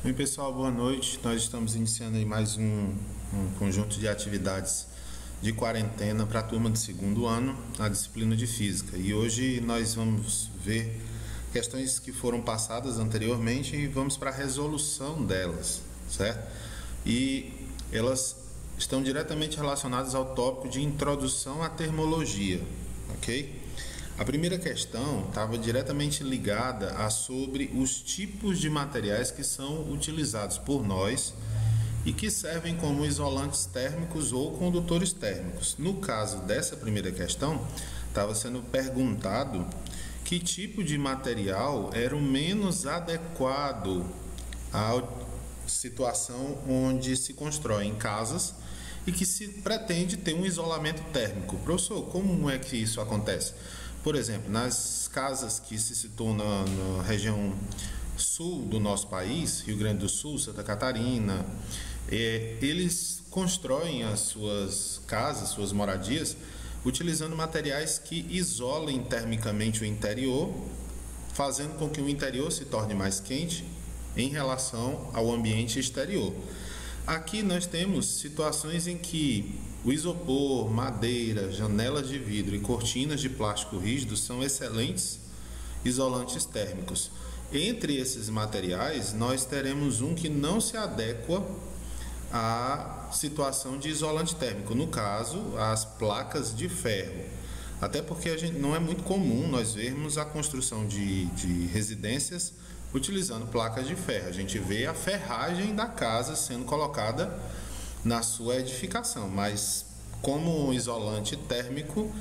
Oi pessoal, boa noite. Nós estamos iniciando aí mais um conjunto de atividades de quarentena para a turma do segundo ano, a disciplina de Física. E hoje nós vamos ver questões que foram passadas anteriormente e vamos para a resolução delas, certo? E elas estão diretamente relacionadas ao tópico de introdução à termologia, ok? A primeira questão estava diretamente ligada a sobre os tipos de materiais que são utilizados por nós e que servem como isolantes térmicos ou condutores térmicos. No caso dessa primeira questão, estava sendo perguntado que tipo de material era o menos adequado à situação onde se constroem casas e que se pretende ter um isolamento térmico. Professor, como é que isso acontece? Por exemplo, nas casas que se situam na região sul do nosso país, Rio Grande do Sul, Santa Catarina, eles constroem as suas casas, suas moradias, utilizando materiais que isolem termicamente o interior, fazendo com que o interior se torne mais quente em relação ao ambiente exterior. Aqui nós temos situações em que o isopor, madeira, janelas de vidro e cortinas de plástico rígido são excelentes isolantes térmicos. Entre esses materiais, nós teremos um que não se adequa à situação de isolante térmico, no caso, as placas de ferro. Até porque não é muito comum nós vermos a construção de residências utilizando placas de ferro. A gente vê a ferragem da casa sendo colocada na sua edificação, mas como isolante térmico,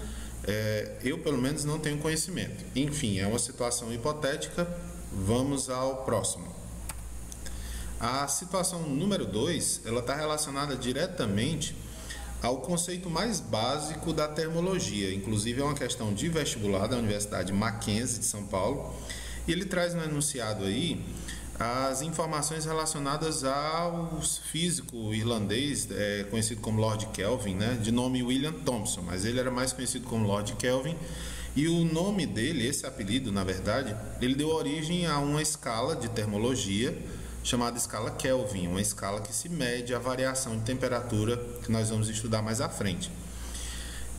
eu pelo menos não tenho conhecimento. Enfim, é uma situação hipotética. Vamos ao próximo. A situação número 2, ela está relacionada diretamente ao conceito mais básico da termologia. Inclusive é uma questão de vestibular da Universidade Mackenzie de São Paulo. E ele traz no enunciado aí as informações relacionadas ao físico irlandês, conhecido como Lord Kelvin, né, de nome William Thomson, mas ele era mais conhecido como Lord Kelvin. E o nome dele, esse apelido, na verdade, ele deu origem a uma escala de termologia chamada escala Kelvin, uma escala que se mede a variação de temperatura que nós vamos estudar mais à frente.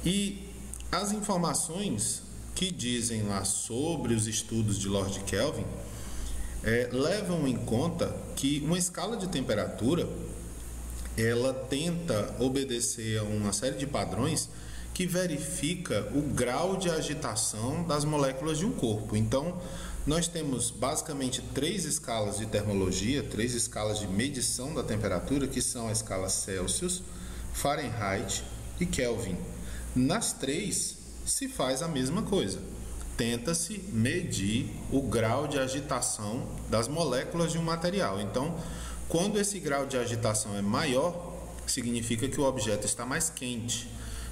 E as informações que dizem lá sobre os estudos de Lord Kelvin levam em conta que uma escala de temperatura ela tenta obedecer a uma série de padrões que verifica o grau de agitação das moléculas de um corpo. Então, nós temos basicamente três escalas de termologia, três escalas de medição da temperatura, que são a escala Celsius, Fahrenheit e Kelvin. Nas três se faz a mesma coisa. Tenta-se medir o grau de agitação das moléculas de um material. Então, quando esse grau de agitação é maior, significa que o objeto está mais quente.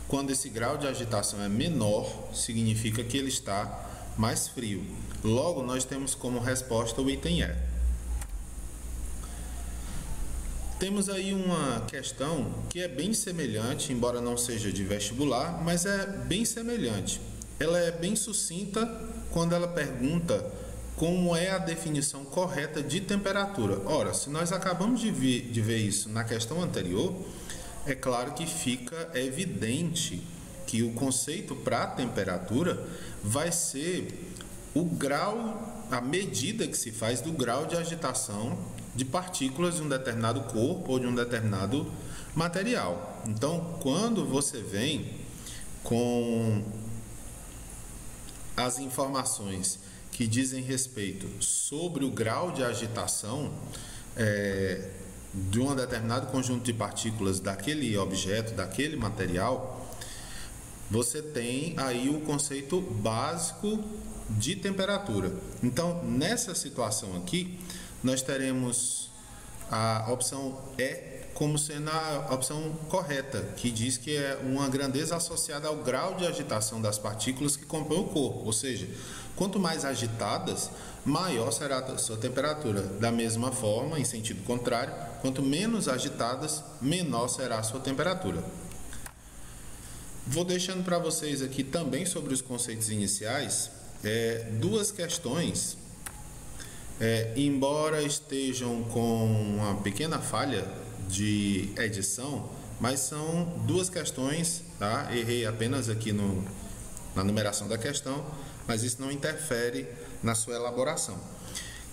Quando esse grau de agitação é menor, significa que ele está mais frio. Logo, nós temos como resposta o item E. Temos aí uma questão que é bem semelhante, embora não seja de vestibular, mas é bem semelhante. Ela é bem sucinta quando ela pergunta como é a definição correta de temperatura. Ora, se nós acabamos de ver isso na questão anterior, é claro que fica evidente que o conceito para a temperatura vai ser o grau, a medida que se faz do grau de agitação de partículas de um determinado corpo ou de um determinado material. Então, quando você vem com as informações que dizem respeito sobre o grau de agitação de um determinado conjunto de partículas daquele objeto, daquele material, você tem aí o conceito básico de temperatura. Então, nessa situação aqui, nós teremos a opção E como sendo a opção correta, que diz que é uma grandeza associada ao grau de agitação das partículas que compõem o corpo, ou seja, quanto mais agitadas, maior será a sua temperatura. Da mesma forma, em sentido contrário, quanto menos agitadas, menor será a sua temperatura. Vou deixando para vocês aqui também sobre os conceitos iniciais duas questões embora estejam com uma pequena falha de edição, mas são duas questões, tá? Errei apenas aqui na numeração da questão, mas isso não interfere na sua elaboração,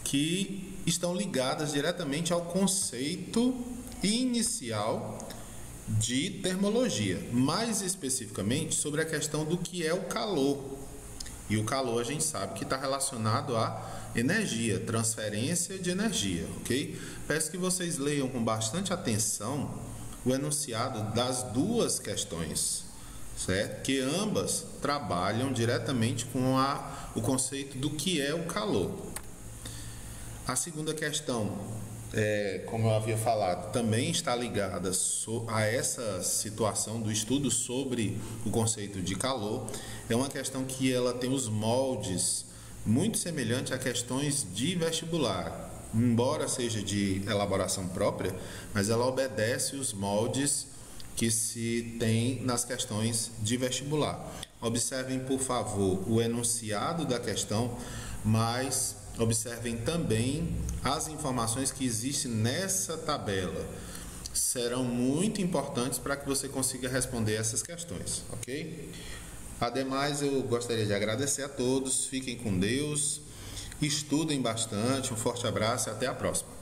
que estão ligadas diretamente ao conceito inicial de termologia, mais especificamente sobre a questão do que é o calor. E o calor a gente sabe que está relacionado à energia, transferência de energia, ok? Peço que vocês leiam com bastante atenção o enunciado das duas questões, certo? Que ambas trabalham diretamente com o conceito do que é o calor. A segunda questão, como eu havia falado, também está ligada a essa situação do estudo sobre o conceito de calor. É uma questão que ela tem os moldes muito semelhantes a questões de vestibular, embora seja de elaboração própria, mas ela obedece os moldes que se tem nas questões de vestibular. Observem, por favor, o enunciado da questão, mas observem também as informações que existem nessa tabela. Serão muito importantes para que você consiga responder essas questões, ok? Ademais, eu gostaria de agradecer a todos, fiquem com Deus, estudem bastante, um forte abraço e até a próxima.